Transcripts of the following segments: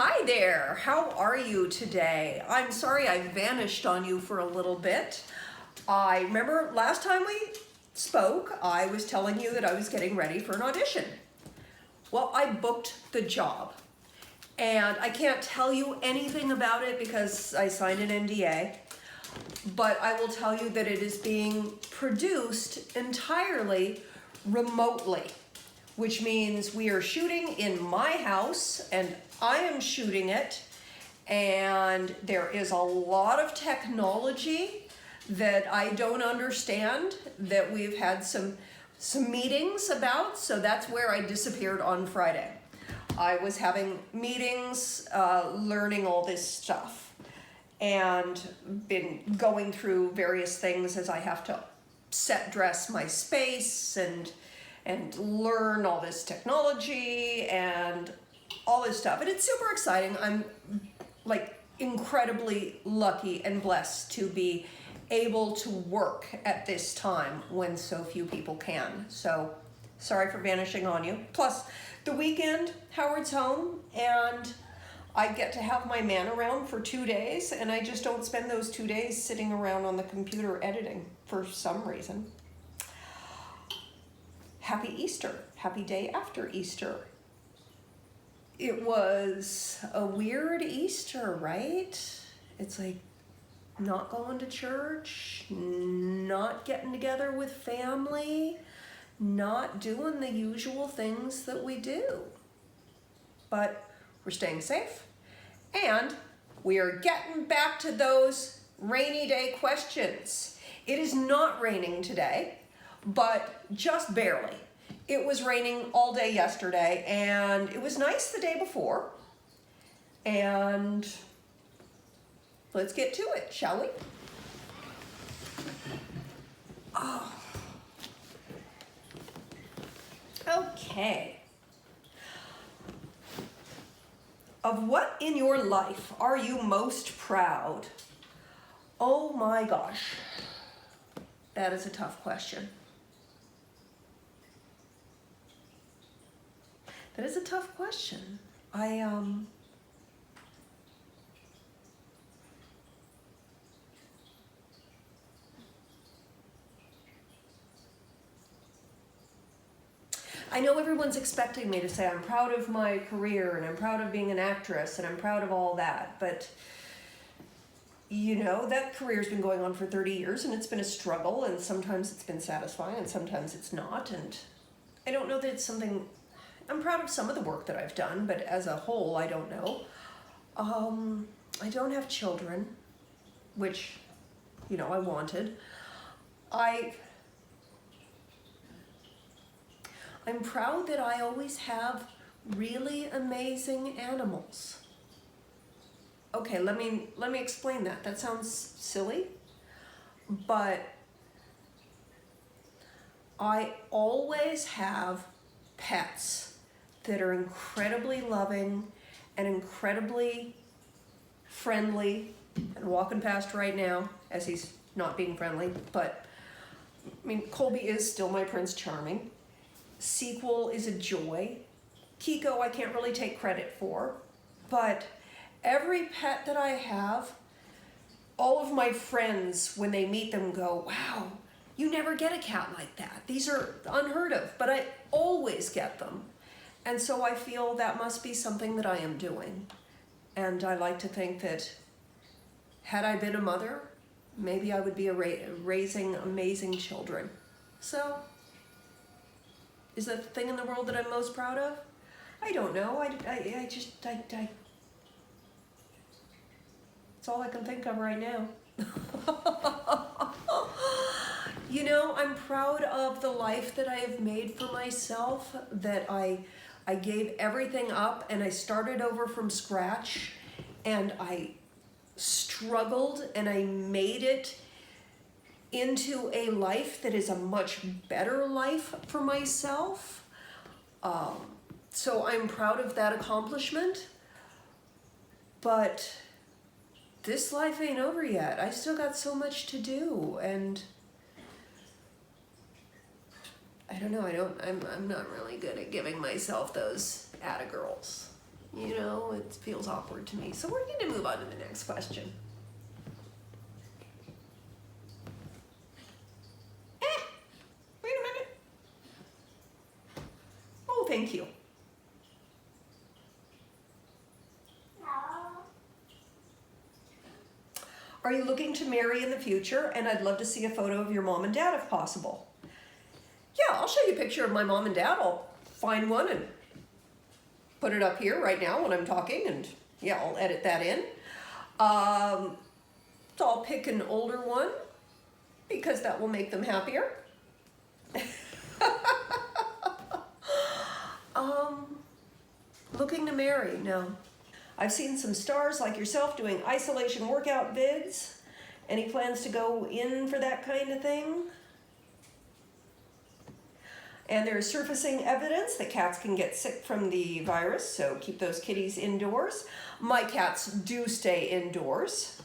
Hi there, how are you today? I'm sorry I vanished on you for a little bit. I remember last time we spoke, I was telling you that I was getting ready for an audition. Well, I booked the job and I can't tell you anything about it because I signed an NDA, but I will tell you that it is being produced entirely remotely, which means we are shooting in my house and I am shooting it, and there is a lot of technology that I don't understand that we've had some meetings about, so that's where I disappeared on Friday. I was having meetings, learning all this stuff, and been going through various things as I have to dress my space and learn all this technology and all this stuff. And it's super exciting. I'm like incredibly lucky and blessed to be able to work at this time when so few people can. So sorry for vanishing on you. Plus the weekend, Howard's home and I get to have my man around for 2 days, and I just don't spend those 2 days sitting around on the computer editing for some reason. Happy Easter. Happy day after Easter. It was a weird Easter, right? It's like not going to church, not getting together with family, not doing the usual things that we do. But we're staying safe, and we are getting back to those rainy day questions. It is not raining today, but just barely. It was raining all day yesterday, and it was nice the day before. And let's get to it, shall we? Oh. Okay. Of what in your life are you most proud? Oh my gosh, that is a tough question. That is a tough question. I know everyone's expecting me to say I'm proud of my career and I'm proud of being an actress and I'm proud of all that, but you know, that career's been going on for 30 years and it's been a struggle, and sometimes it's been satisfying and sometimes it's not, and I don't know that it's something. I'm proud of some of the work that I've done, but as a whole, I don't know. I don't have children, which, you know, I wanted. I'm proud that I always have really amazing animals. Okay, let me explain that. That sounds silly, but I always have pets that are incredibly loving and incredibly friendly. And walking past right now as he's not being friendly, but I mean, Colby is still my Prince Charming. Sequel is a joy. Kiko I can't really take credit for, but every pet that I have, all of my friends, when they meet them, go, wow, you never get a cat like that. These are unheard of, but I always get them. And so I feel that must be something that I am doing. And I like to think that had I been a mother, maybe I would be raising amazing children. So, is that the thing in the world that I'm most proud of? I don't know. I just it's all I can think of right now. You know, I'm proud of the life that I have made for myself, that I gave everything up and I started over from scratch, and I struggled and I made it into a life that is a much better life for myself. So I'm proud of that accomplishment, but this life ain't over yet. I still got so much to do, and I don't know, I'm not really good at giving myself those attagirls. You know, it feels awkward to me. So we're going to move on to the next question. Wait a minute. Oh, thank you. Are you looking to marry in the future? And I'd love to see a photo of your mom and dad if possible. Yeah, I'll show you a picture of my mom and dad. I'll find one and put it up here right now when I'm talking, and yeah, I'll edit that in. So I'll pick an older one because that will make them happier. Looking to marry? No. I've seen some stars like yourself doing isolation workout vids. Any plans to go in for that kind of thing? And there is surfacing evidence that cats can get sick from the virus, so keep those kitties indoors. My cats do stay indoors.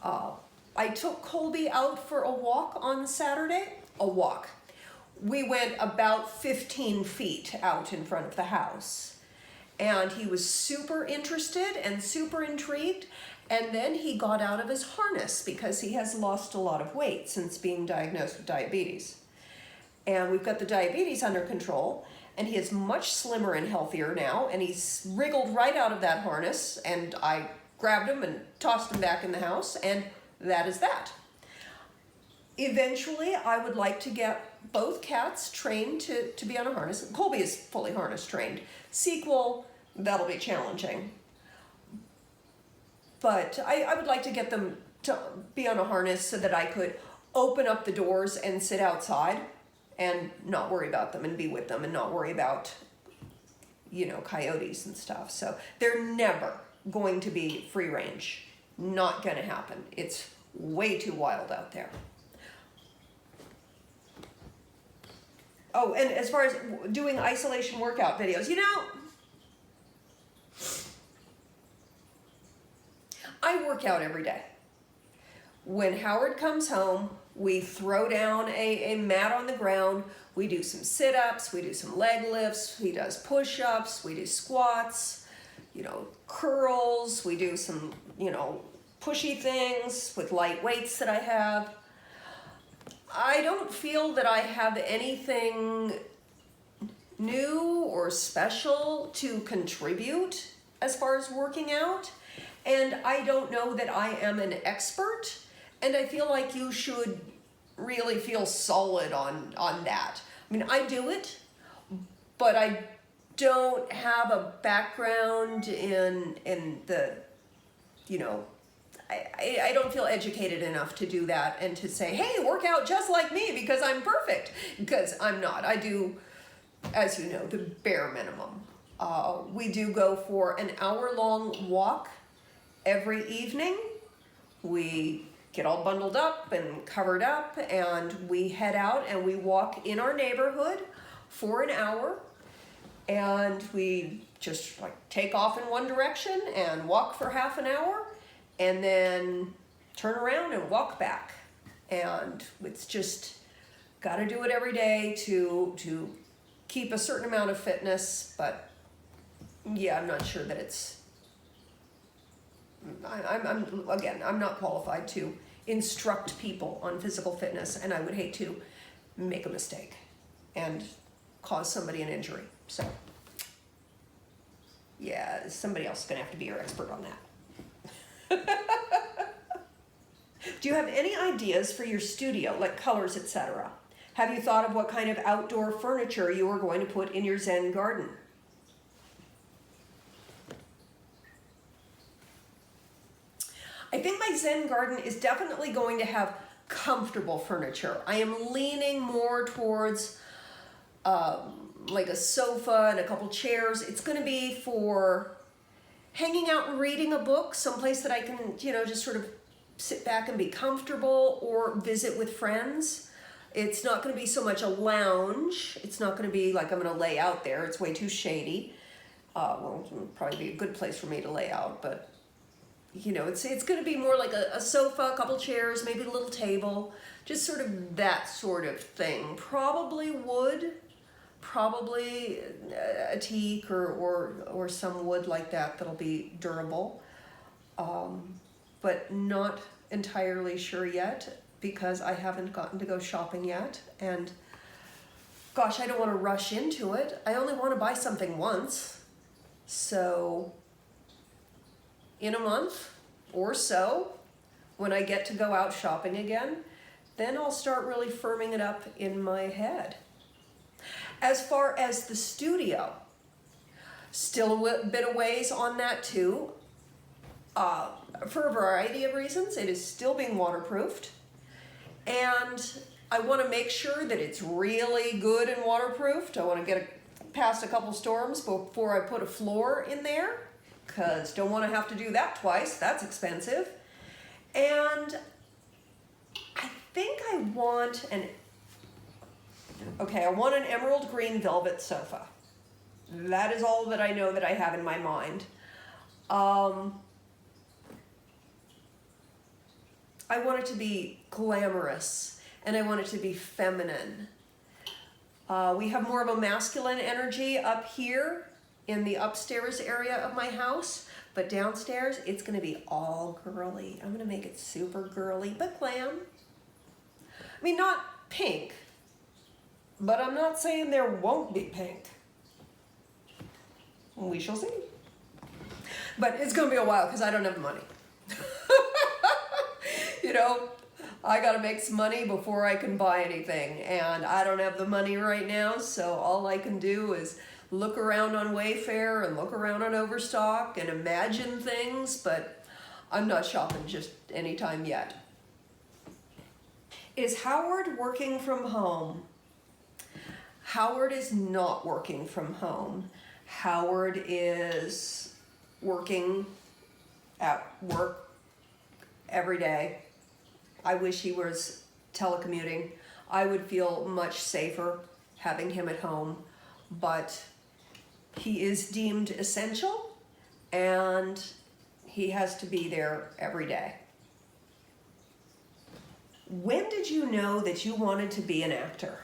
I took Colby out for a walk on Saturday. A walk. We went about 15 feet out in front of the house. And he was super interested and super intrigued. And then he got out of his harness because he has lost a lot of weight since being diagnosed with diabetes. And we've got the diabetes under control, and he is much slimmer and healthier now, and he's wriggled right out of that harness, and I grabbed him and tossed him back in the house, and that is that. Eventually, I would like to get both cats trained to be on a harness. Colby is fully harness trained. Sequel, that'll be challenging. But I would like to get them to be on a harness so that I could open up the doors and sit outside and not worry about them and be with them and not worry about, you know, coyotes and stuff. So they're never going to be free range. Not gonna happen. It's way too wild out there. Oh, and as far as doing isolation workout videos, you know, I work out every day. When Howard comes home, we throw down a mat on the ground. We do some sit-ups, we do some leg lifts, he does push-ups, we do squats, you know, curls, we do some, you know, pushy things with light weights that I have. I don't feel that I have anything new or special to contribute as far as working out. And I don't know that I am an expert. And I feel like you should really feel solid on that. I mean, I do it, but I don't have a background in the, you know, I don't feel educated enough to do that and to say, hey, work out just like me because I'm perfect, because I'm not. I do, as you know, the bare minimum. We do go for an hour-long walk every evening. We get all bundled up and covered up, and we head out and we walk in our neighborhood for an hour, and we just like take off in one direction and walk for half an hour and then turn around and walk back. And it's just got to do it every day to keep a certain amount of fitness. But yeah, I'm not sure that it's, I'm not qualified to instruct people on physical fitness, and I would hate to make a mistake and cause somebody an injury. So yeah, somebody else is gonna have to be your expert on that. Do you have any ideas for your studio, like colors, etc.? Have you thought of what kind of outdoor furniture you are going to put in your Zen garden? I think my Zen garden is definitely going to have comfortable furniture. I am leaning more towards like a sofa and a couple chairs. It's going to be for hanging out and reading a book, someplace that I can, you know, just sort of sit back and be comfortable, or visit with friends. It's not going to be so much a lounge. It's not going to be like I'm going to lay out there. It's way too shady. Well, it would probably be a good place for me to lay out, but you know, it's going to be more like a sofa, a couple chairs, maybe a little table, just sort of that sort of thing. Probably wood, Probably a teak or some wood like that that'll be durable. But not entirely sure yet because I haven't gotten to go shopping yet. And gosh, I don't want to rush into it. I only want to buy something once. So in a month or so, when I get to go out shopping again, then I'll start really firming it up in my head. As far as the studio, still a bit of ways on that too. For a variety of reasons, it is still being waterproofed. And I want to make sure that it's really good and waterproofed. I want to get past a couple storms before I put a floor in there, because don't want to have to do that twice. That's expensive. And I think I want I want an emerald green velvet sofa. That is all that I know that I have in my mind. I want it to be glamorous and I want it to be feminine. We have more of a masculine energy up here in the upstairs area of my house, but downstairs it's gonna be all girly. I'm gonna make it super girly, but glam. I mean, not pink, but I'm not saying there won't be pink. We shall see. But it's gonna be a while because I don't have the money. You know, I gotta make some money before I can buy anything, and I don't have the money right now, so all I can do is look around on Wayfair and look around on Overstock and imagine things, but I'm not shopping just anytime yet. Is Howard working from home? Howard is not working from home. Howard is working at work every day. I wish he was telecommuting. I would feel much safer having him at home, but he is deemed essential and he has to be there every day. When did you know that you wanted to be an actor?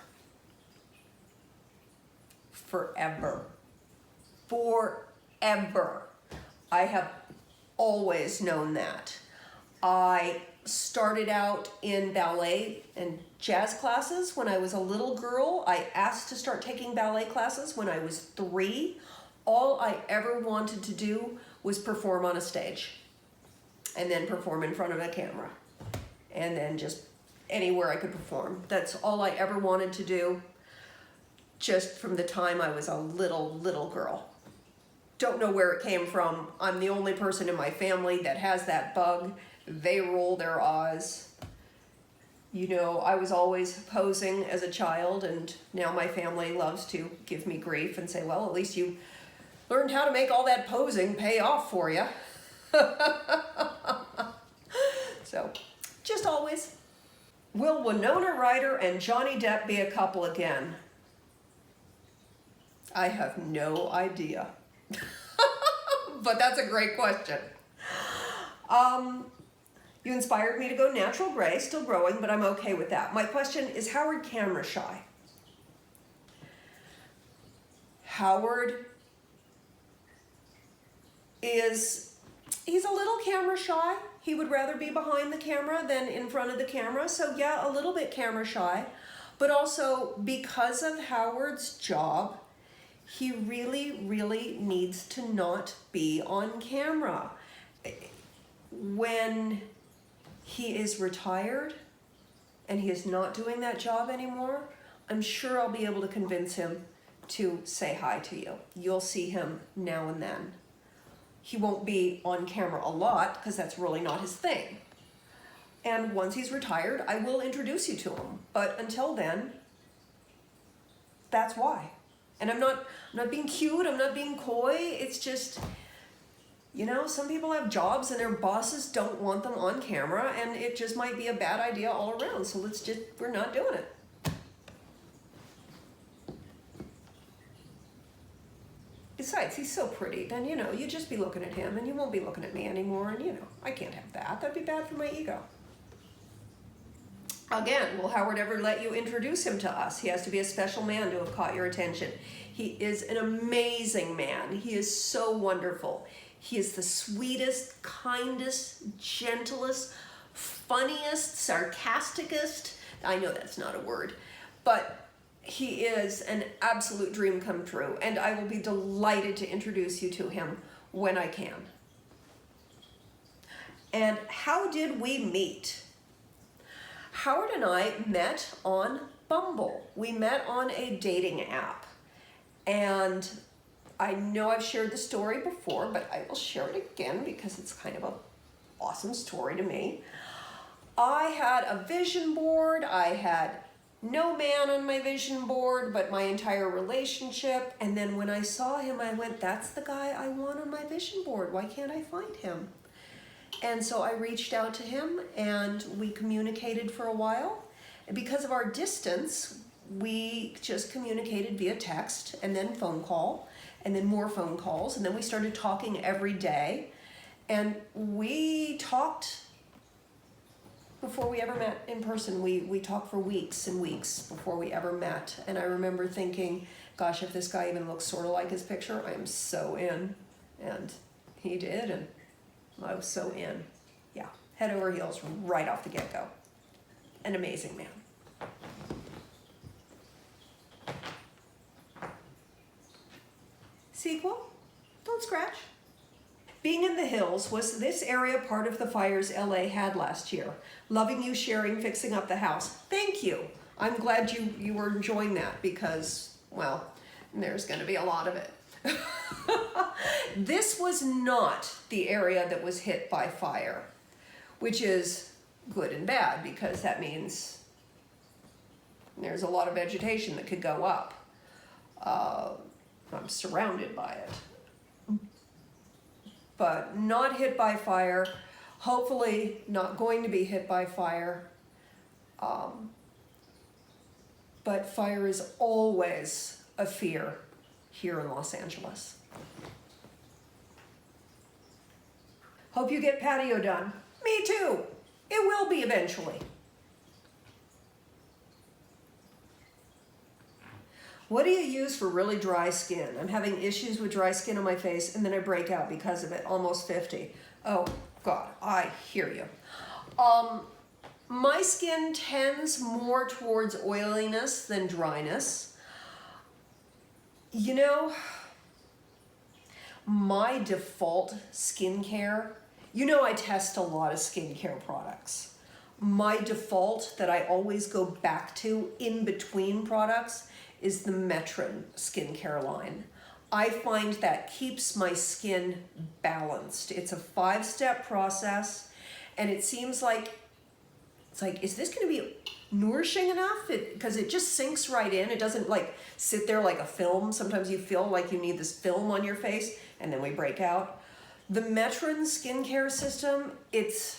Forever. Forever. I have always known that. I started out in ballet and jazz classes when I was a little girl. I asked to start taking ballet classes when I was 3. All I ever wanted to do was perform on a stage and then perform in front of a camera and then just anywhere I could perform. That's all I ever wanted to do, just from the time I was a little girl. Don't know where it came from. I'm the only person in my family that has that bug. They roll their eyes. You know, I was always posing as a child, and now my family loves to give me grief and say, well, at least you learned how to make all that posing pay off for you. So, just always. Will Winona Ryder and Johnny Depp be a couple again? I have no idea. But that's a great question. You inspired me to go natural gray, still growing, but I'm okay with that. My question, is Howard camera shy? Howard he's a little camera shy. He would rather be behind the camera than in front of the camera. So yeah, a little bit camera shy, but also because of Howard's job, he really needs to not be on camera. When he is retired and he is not doing that job anymore, I'm sure I'll be able to convince him to say hi to you. You'll see him now and then. He won't be on camera a lot because that's really not his thing. And once he's retired, I will introduce you to him. But until then, that's why. And I'm not being cute, I'm not being coy, it's just, you know, some people have jobs and their bosses don't want them on camera, and it just might be a bad idea all around. So we're not doing it. Besides, he's so pretty, then, you know, you just be looking at him and you won't be looking at me anymore, and, you know, I can't have that. That'd be bad for my ego. Again, will Howard ever let you introduce him to us? He has to be a special man to have caught your attention. He is an amazing man. He is so wonderful. He is the sweetest, kindest, gentlest, funniest, sarcasticest. I know that's not a word, but he is an absolute dream come true, and I will be delighted to introduce you to him when I can. And how did we meet? Howard and I met on Bumble. We met on a dating app. And I know I've shared the story before, but I will share it again because it's kind of an awesome story to me. I had a vision board. I had no man on my vision board, but my entire relationship. And then when I saw him, I went, that's the guy I want on my vision board. Why can't I find him? And so I reached out to him and we communicated for a while. And because of our distance, we just communicated via text and then phone call and then more phone calls. And then we started talking every day. And we talked before we ever met in person. We talked for weeks and weeks before we ever met. And I remember thinking, gosh, if this guy even looks sort of like his picture, I am so in. And he did, and I was so in. Yeah, head over heels right off the get-go. An amazing man. Sequel? Don't scratch. Being in the hills, was this area part of the fires LA had last year? Loving you sharing, fixing up the house. Thank you. I'm glad you were enjoying that because, well, there's going to be a lot of it. This was not the area that was hit by fire, which is good and bad because that means there's a lot of vegetation that could go up. I'm surrounded by it. But not hit by fire, hopefully not going to be hit by fire. But fire is always a fear here in Los Angeles. Hope you get patio done. Me too. It will be eventually. What do you use for really dry skin? I'm having issues with dry skin on my face and then I break out because of it, almost 50. Oh God, I hear you. My skin tends more towards oiliness than dryness. You know, my default skincare, you know I test a lot of skincare products. My default that I always go back to in between products is the Metron skincare line. I find that keeps my skin balanced. It's a 5-step process and it seems like, it's like, is this gonna be nourishing enough? Because it just sinks right in. It doesn't like sit there like a film. Sometimes you feel like you need this film on your face and then we break out. The Metron skincare system, it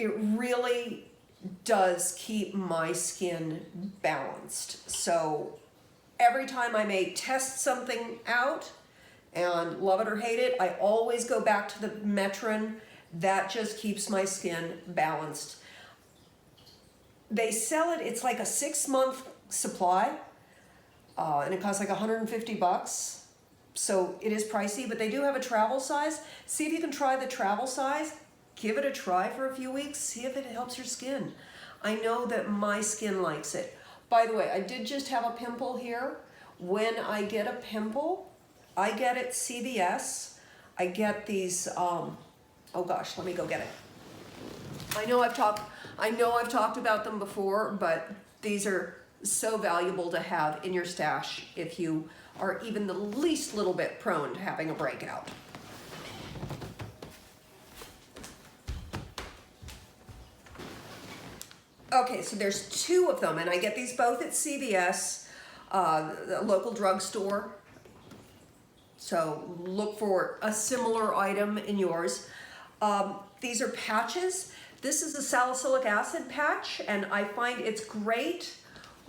really does keep my skin balanced. So every time I may test something out and love it or hate it, I always go back to the Metron. That just keeps my skin balanced. They sell it, it's like a 6-month supply, and it costs like $150. So it is pricey, but they do have a travel size. See if you can try the travel size. Give it a try for a few weeks. See if it helps your skin. I know that my skin likes it. By the way, I did just have a pimple here. When I get a pimple, I get it CVS. I get these, oh gosh, let me go get it. I know I've talked about them before, but these are so valuable to have in your stash if you are even the least little bit prone to having a breakout. Okay, so there's 2 of them, and I get these both at CVS, the local drugstore. So look for a similar item in yours. These are patches. This is a salicylic acid patch, and I find it's great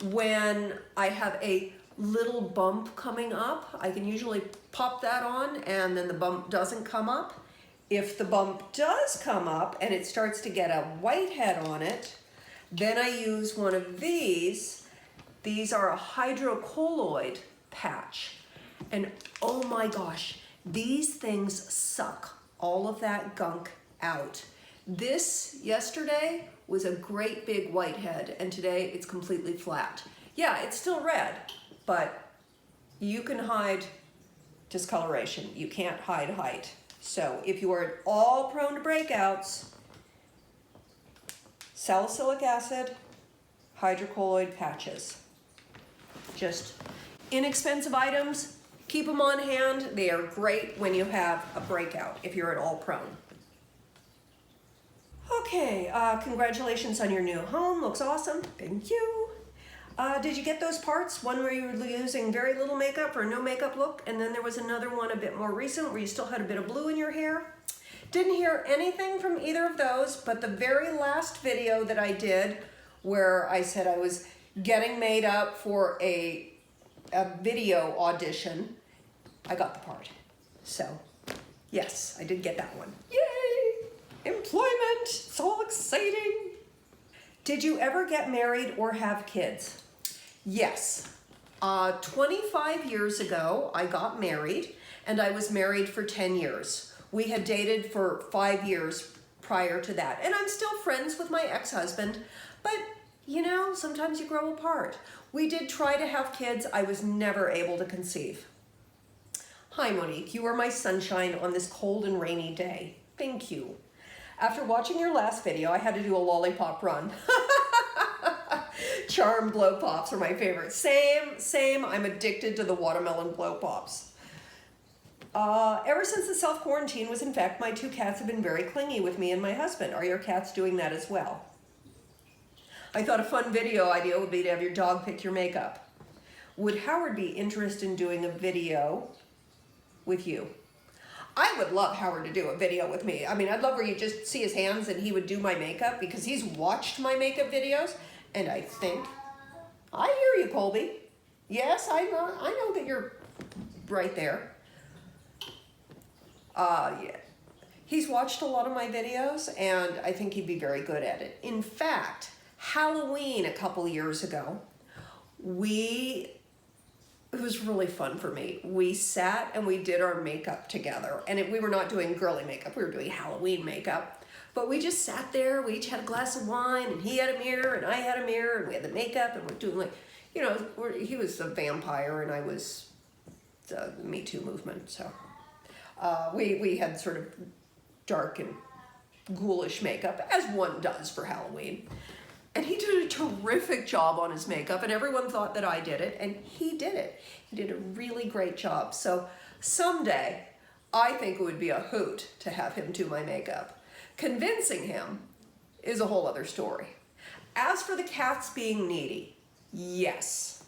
when I have a little bump coming up. I can usually pop that on, and then the bump doesn't come up. If the bump does come up and it starts to get a whitehead on it, Then I use one of these. These are a hydrocolloid patch. And oh my gosh, these things suck all of that gunk out. This yesterday was a great big whitehead, and today it's completely flat. Yeah, it's still red, but you can hide discoloration. You can't hide height. So if you are at all prone to breakouts, salicylic acid, hydrocolloid patches. Just inexpensive items. Keep them on hand. They are great when you have a breakout, if you're at all prone. Okay, congratulations on your new home. Looks awesome. Thank you. Did you get those parts? One where you were using very little makeup or no makeup look, and then there was another one a bit more recent where you still had a bit of blue in your hair. Didn't hear anything from either of those, but the very last video that I did where I said I was getting made up for a video audition, I got the part. So, yes, I did get that one. Yay! Employment! It's all exciting! Did you ever get married or have kids? Yes. 25 years ago, I got married, and I was married for 10 years. We had dated for 5 years prior to that, and I'm still friends with my ex-husband, but you know, sometimes you grow apart. We did try to have kids. I was never able to conceive. Hi, Monique. You are my sunshine on this cold and rainy day. Thank you. After watching your last video, I had to do a lollipop run. Charm blow pops are my favorite. Same. I'm addicted to the watermelon blow pops. Ever since the self-quarantine was in fact, my 2 cats have been very clingy with me and my husband. Are your cats doing that as well? I thought a fun video idea would be to have your dog pick your makeup. Would Howard be interested in doing a video with you? I would love Howard to do a video with me. I mean, I'd love where you just see his hands and he would do my makeup, because he's watched my makeup videos, and I think, I hear you, Colby. Yes, I know that you're right there. Yeah. He's watched a lot of my videos, and I think he'd be very good at it. In fact, Halloween a couple years ago, it was really fun for me. We sat and we did our makeup together, and we were not doing girly makeup, we were doing Halloween makeup, but we just sat there, we each had a glass of wine, and he had a mirror, and I had a mirror, and we had the makeup, and we're doing like, you know, he was a vampire, and I was the Me Too movement, so we had sort of dark and ghoulish makeup, as one does for Halloween. And he did a terrific job on his makeup, and everyone thought that I did it, and he did it. He did a really great job. So someday, I think it would be a hoot to have him do my makeup. Convincing him is a whole other story. As for the cats being needy, yes.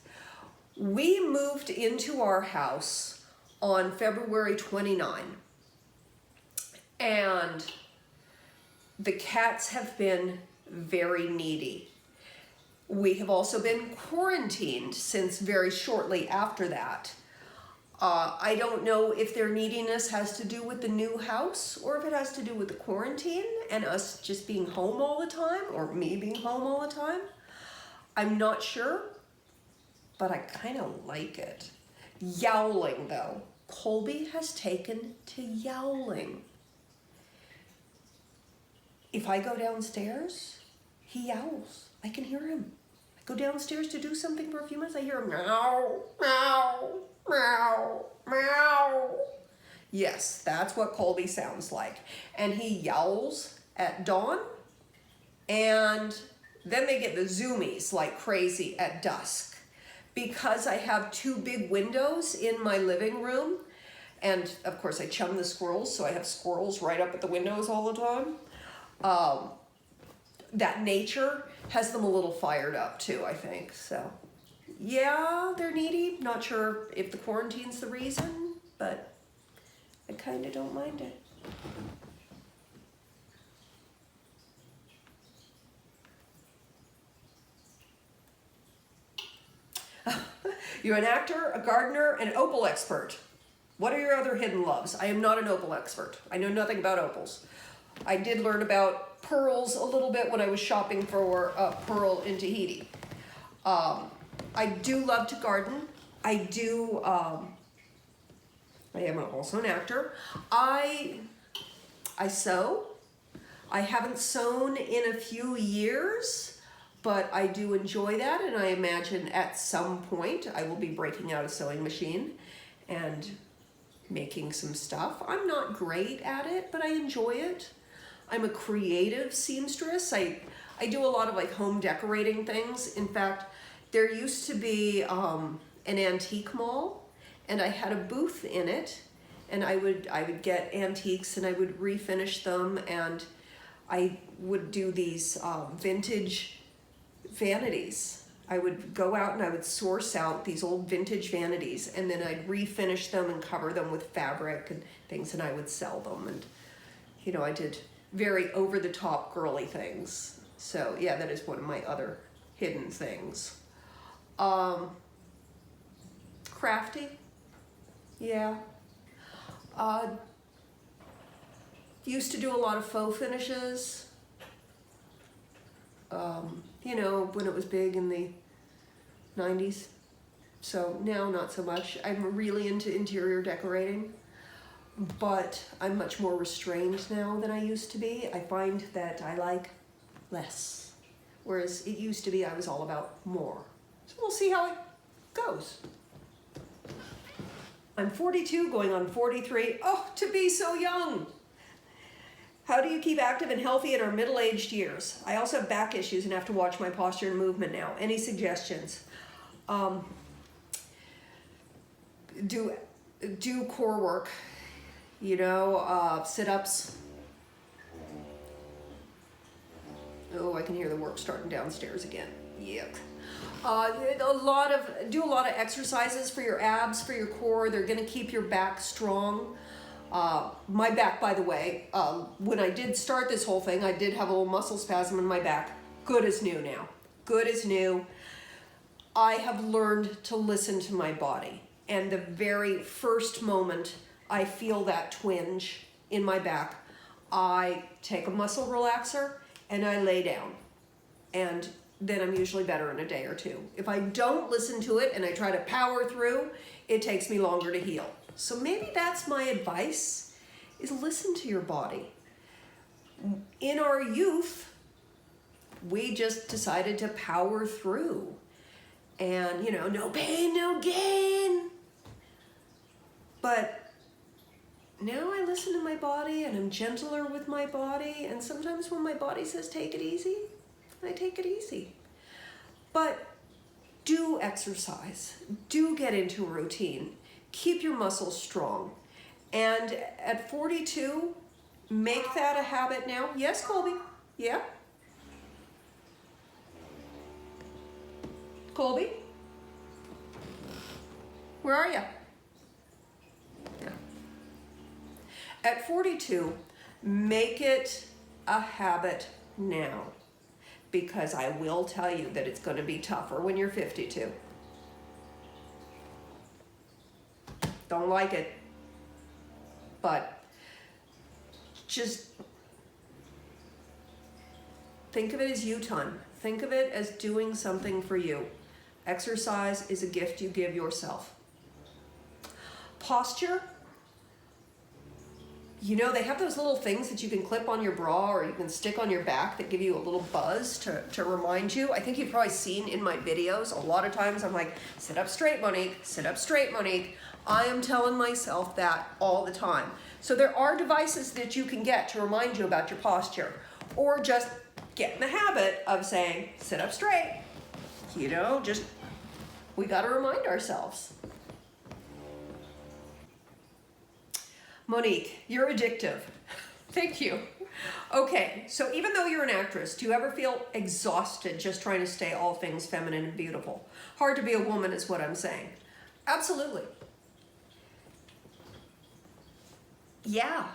We moved into our house on February 29, and the cats have been very needy. We have also been quarantined since very shortly after that. I don't know if their neediness has to do with the new house, or if it has to do with the quarantine and us just being home all the time, or me being home all the time. I'm not sure, but I kind of like it. Yowling, though. Colby has taken to yowling. If I go downstairs, he yowls. I can hear him. I go downstairs to do something for a few minutes, I hear him meow, meow, meow, meow. Yes, that's what Colby sounds like. And he yowls at dawn, and then they get the zoomies like crazy at dusk. Because I have 2 big windows in my living room, and of course I chum the squirrels, so I have squirrels right up at the windows all the time. That nature has them a little fired up too, I think. So yeah, they're needy. Not sure if the quarantine's the reason, but I kind of don't mind it. You're an actor, a gardener, and an opal expert. What are your other hidden loves? I am not an opal expert. I know nothing about opals. I did learn about pearls a little bit when I was shopping for a pearl in Tahiti. I do love to garden. I do, I am also an actor. I sew. I haven't sewn in a few years, but I do enjoy that, and I imagine at some point I will be breaking out a sewing machine and making some stuff. I'm not great at it, but I enjoy it. I'm a creative seamstress. I do a lot of like home decorating things. In fact, there used to be an antique mall, and I had a booth in it, and I would get antiques and I would refinish them, and I would do these vintage vanities. I would go out and I would source out these old vintage vanities, and then I'd refinish them and cover them with fabric and things, and I would sell them. And you know, I did very over-the-top girly things. So yeah, that is one of my other hidden things. Crafty, yeah. Used to do a lot of faux finishes. You know, when it was big in the 90s. So now not so much. I'm really into interior decorating, but I'm much more restrained now than I used to be. I find that I like less, whereas it used to be I was all about more. So we'll see how it goes. I'm 42, going on 43. Oh, to be so young. How do you keep active and healthy in our middle-aged years? I also have back issues and have to watch my posture and movement now. Any suggestions? Do core work, you know, sit-ups. Oh, I can hear the work starting downstairs again. Yuck. Do a lot of exercises for your abs, for your core. They're going to keep your back strong. My back, by the way, when I did start this whole thing, I did have a little muscle spasm in my back. Good as new now. Good as new. I have learned to listen to my body. And the very first moment I feel that twinge in my back, I take a muscle relaxer and I lay down. And then I'm usually better in a day or two. If I don't listen to it and I try to power through, it takes me longer to heal. So maybe that's my advice, is listen to your body. In our youth, we just decided to power through. And, you know, no pain, no gain. But now I listen to my body and I'm gentler with my body. And sometimes when my body says take it easy, I take it easy. But do exercise. Do get into a routine. Keep your muscles strong. And at 42, make that a habit now. Yes, Colby? Yeah? Colby? Where are you? Yeah. At 42, make it a habit now. Because I will tell you that it's going to be tougher when you're 52. Don't like it, but just think of it as you time. Think of it as doing something for you. Exercise is a gift you give yourself. Posture, you know, they have those little things that you can clip on your bra or you can stick on your back that give you a little buzz to remind you. I think you've probably seen in my videos, a lot of times I'm like, sit up straight, Monique, sit up straight, Monique. I am telling myself that all the time. So there are devices that you can get to remind you about your posture, or just get in the habit of saying, sit up straight. You know, just, we got to remind ourselves. Monique, you're addictive. Thank you. Okay, so even though you're an actress, do you ever feel exhausted just trying to stay all things feminine and beautiful? Hard to be a woman is what I'm saying. Absolutely. Yeah.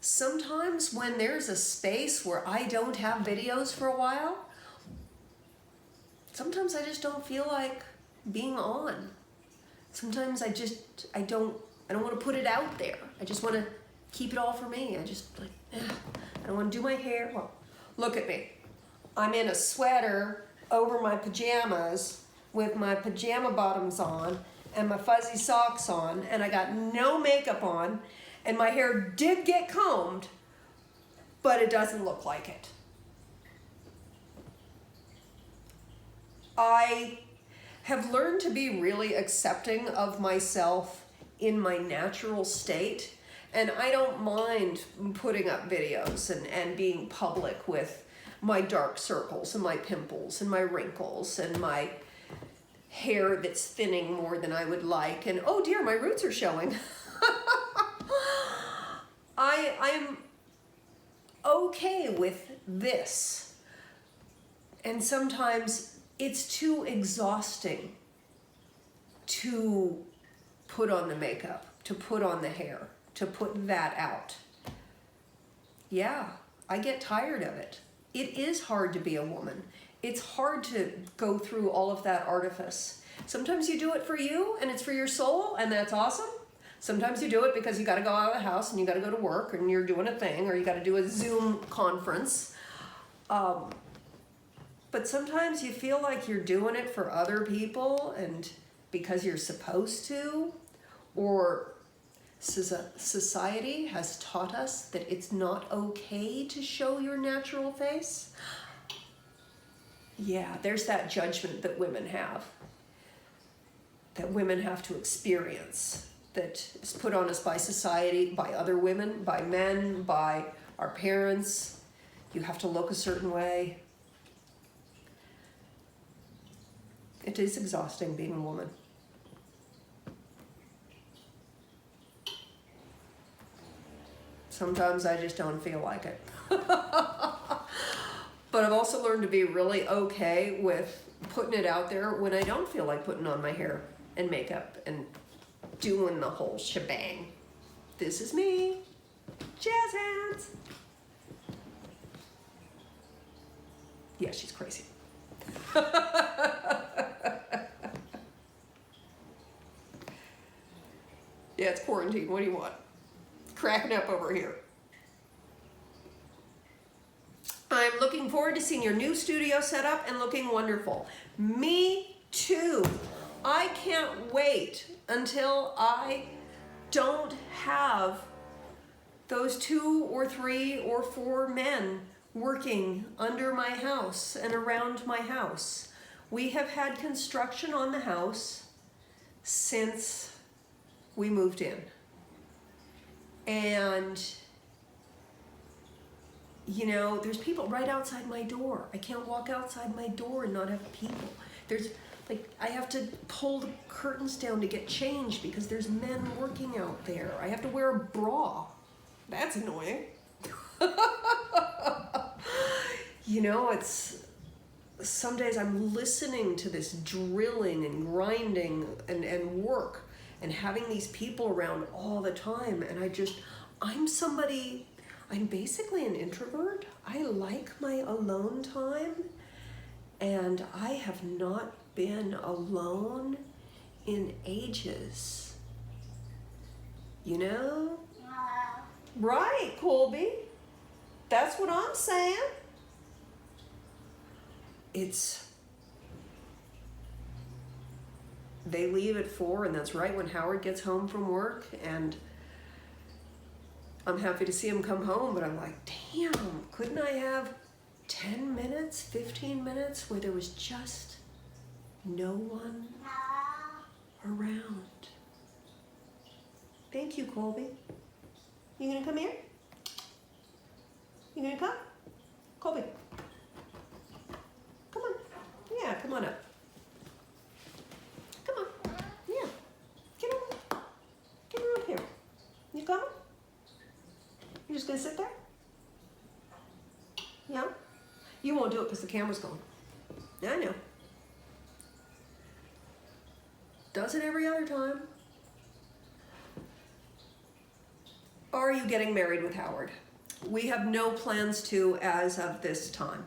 Sometimes when there's a space where I don't have videos for a while, sometimes I just don't feel like being on. Sometimes I don't I don't want to put it out there. I just want to keep it all for me. I just like, I don't want to do my hair. Well, look at me. I'm in a sweater over my pajamas with my pajama bottoms on and my fuzzy socks on, and I got no makeup on, and my hair did get combed, but it doesn't look like it. I have learned to be really accepting of myself in my natural state, and I don't mind putting up videos and being public with my dark circles and my pimples and my wrinkles and my hair that's thinning more than I would like, and oh dear, my roots are showing. I'm okay with this, and sometimes it's too exhausting to put on the makeup, to put on the hair, to put that out. Yeah, I get tired of it. It is hard to be a woman. It's hard to go through all of that artifice. Sometimes you do it for you and it's for your soul, and that's awesome. Sometimes you do it because you got to go out of the house and you got to go to work and you're doing a thing, or you got to do a Zoom conference. But sometimes you feel like you're doing it for other people and because you're supposed to, or society has taught us that it's not okay to show your natural face. Yeah, there's that judgment that women have to experience, that is put on us by society, by other women, by men, by our parents. You have to look a certain way. It is exhausting being a woman. Sometimes I just don't feel like it. But I've also learned to be really okay with putting it out there when I don't feel like putting on my hair and makeup and doing the whole shebang. This is me. Jazz hands. Yeah, she's crazy. Yeah, it's quarantine. What do you want? Cracking up over here. I'm looking forward to seeing your new studio setup and looking wonderful. Me too. I can't wait until I don't have those 2 or 3 or 4 men working under my house and around my house. We have had construction on the house since we moved in. And you know, there's people right outside my door. I can't walk outside my door and not have people. There's like, I have to pull the curtains down to get changed because there's men working out there. I have to wear a bra. That's annoying. You know, it's, some days I'm listening to this drilling and grinding and work and having these people around all the time. And I'm basically an introvert. I like my alone time, and I have not been alone in ages. You know? Right, Colby. That's what I'm saying. They leave at 4, and that's right when Howard gets home from work, and I'm happy to see him come home, but I'm like, damn, couldn't I have 10 minutes, 15 minutes where there was just no one around? Thank you, Colby. You gonna come here? You gonna come? Colby. Come on. Yeah, come on up. Come on. Yeah. Get on. Get on up here. You coming? You're just gonna sit there? Yeah? You won't do it because the camera's going. I know. Does it every other time. Are you getting married with Howard? We have no plans to as of this time.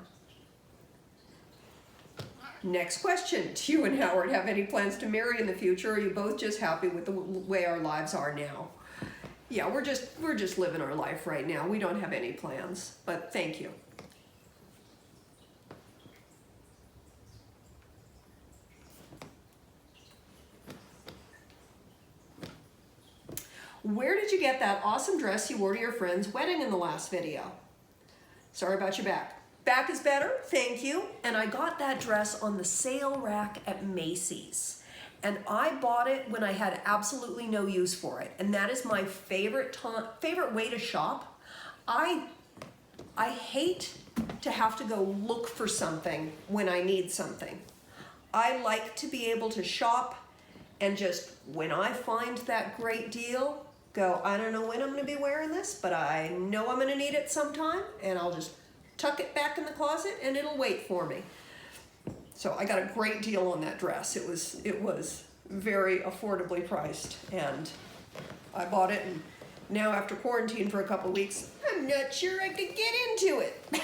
Next question. Do you and Howard have any plans to marry in the future? Or are you both just happy with the way our lives are now? Yeah, we're just living our life right now. We don't have any plans, but thank you. Where did you get that awesome dress you wore to your friend's wedding in the last video? Sorry about your back. Back is better, thank you. And I got that dress on the sale rack at Macy's. And I bought it when I had absolutely no use for it. And that is my favorite way to shop. I hate to have to go look for something when I need something. I like to be able to shop and just, when I find that great deal, go, I don't know when I'm gonna be wearing this, but I know I'm gonna need it sometime, and I'll just tuck it back in the closet and it'll wait for me. So I got a great deal on that dress. It was very affordably priced, and I bought it, and now after quarantine for a couple weeks, I'm not sure I could get into it.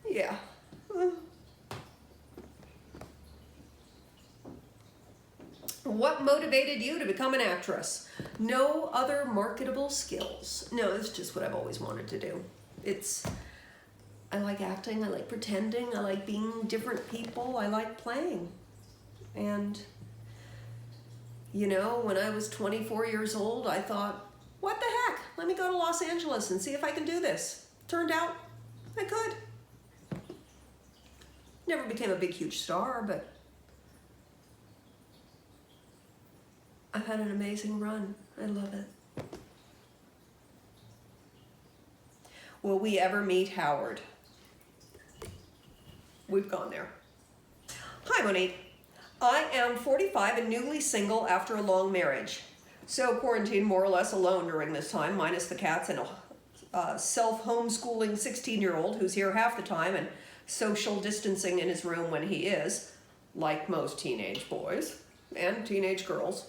Yeah. What motivated you to become an actress? No other marketable skills. No, it's just what I've always wanted to do. I like acting, I like pretending, I like being different people, I like playing. And, you know, when I was 24 years old, I thought, what the heck? Let me go to Los Angeles and see if I can do this. Turned out, I could. Never became a big, huge star, but I've had an amazing run. I love it. Will we ever meet Howard? We've gone there. Hi, Monique. I am 45 and newly single after a long marriage. So quarantined more or less alone during this time, minus the cats and a self-homeschooling 16-year-old who's here half the time and social distancing in his room when he is, like most teenage boys and teenage girls.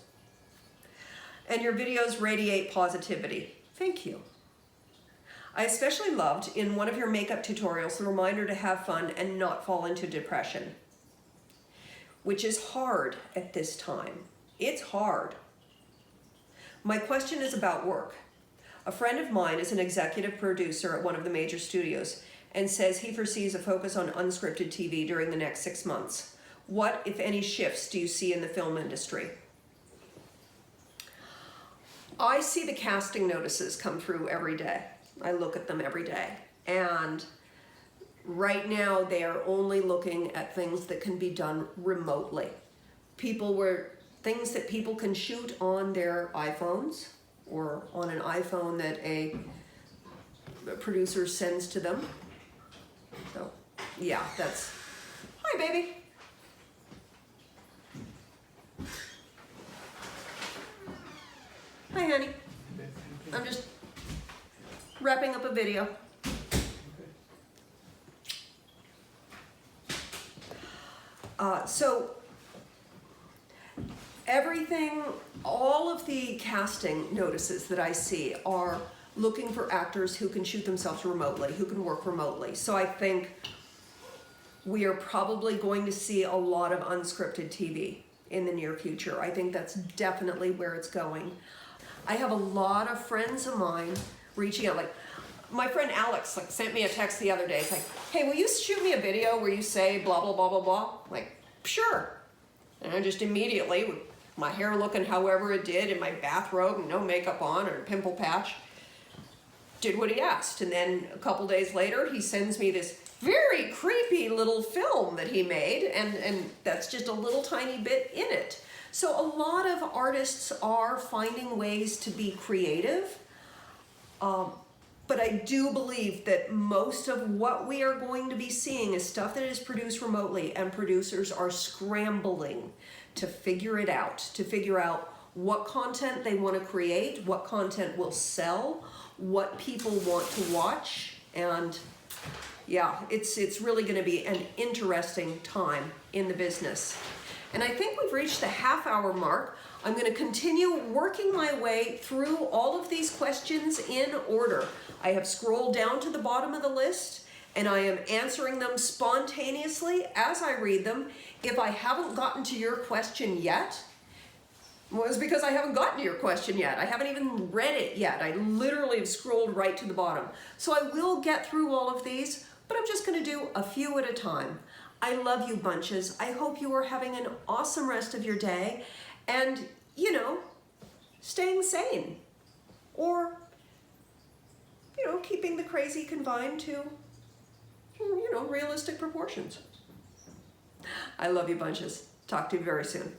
And your videos radiate positivity. Thank you. I especially loved in one of your makeup tutorials the reminder to have fun and not fall into depression, which is hard at this time. It's hard. My question is about work. A friend of mine is an executive producer at one of the major studios and says he foresees a focus on unscripted TV during the next 6 months. What, if any, shifts do you see in the film industry? I see the casting notices come through every day. I look at them every day. And right now they are only looking at things that can be done remotely. Things that people can shoot on their iPhones or on an iPhone that a producer sends to them. So yeah, that's, hi baby. Hi honey. I'm just wrapping up a video. So everything, all of the casting notices that I see are looking for actors who can shoot themselves remotely, who can work remotely. So I think we are probably going to see a lot of unscripted TV in the near future. I think that's definitely where it's going. I have a lot of friends of mine reaching out, like my friend Alex sent me a text the other day. It's like, hey, will you shoot me a video where you say blah, blah, blah, blah, blah? Like, sure. And I just immediately, with my hair looking however it did in my bathrobe and no makeup on or a pimple patch, did what he asked. And then a couple days later, he sends me this very creepy little film that he made, and that's just a little tiny bit in it. So a lot of artists are finding ways to be creative, but I do believe that most of what we are going to be seeing is stuff that is produced remotely, and producers are scrambling to figure it out, to figure out what content they want to create, what content will sell, what people want to watch, and yeah, it's really going to be an interesting time in the business. And I think we've reached the half-hour mark. I'm going to continue working my way through all of these questions in order. I have scrolled down to the bottom of the list, and I am answering them spontaneously as I read them. If I haven't gotten to your question yet, well, it's because I haven't gotten to your question yet. I haven't even read it yet. I literally have scrolled right to the bottom. So I will get through all of these, but I'm just going to do a few at a time. I love you bunches. I hope you are having an awesome rest of your day and, you know, staying sane, or, you know, keeping the crazy confined to, you know, realistic proportions. I love you bunches. Talk to you very soon.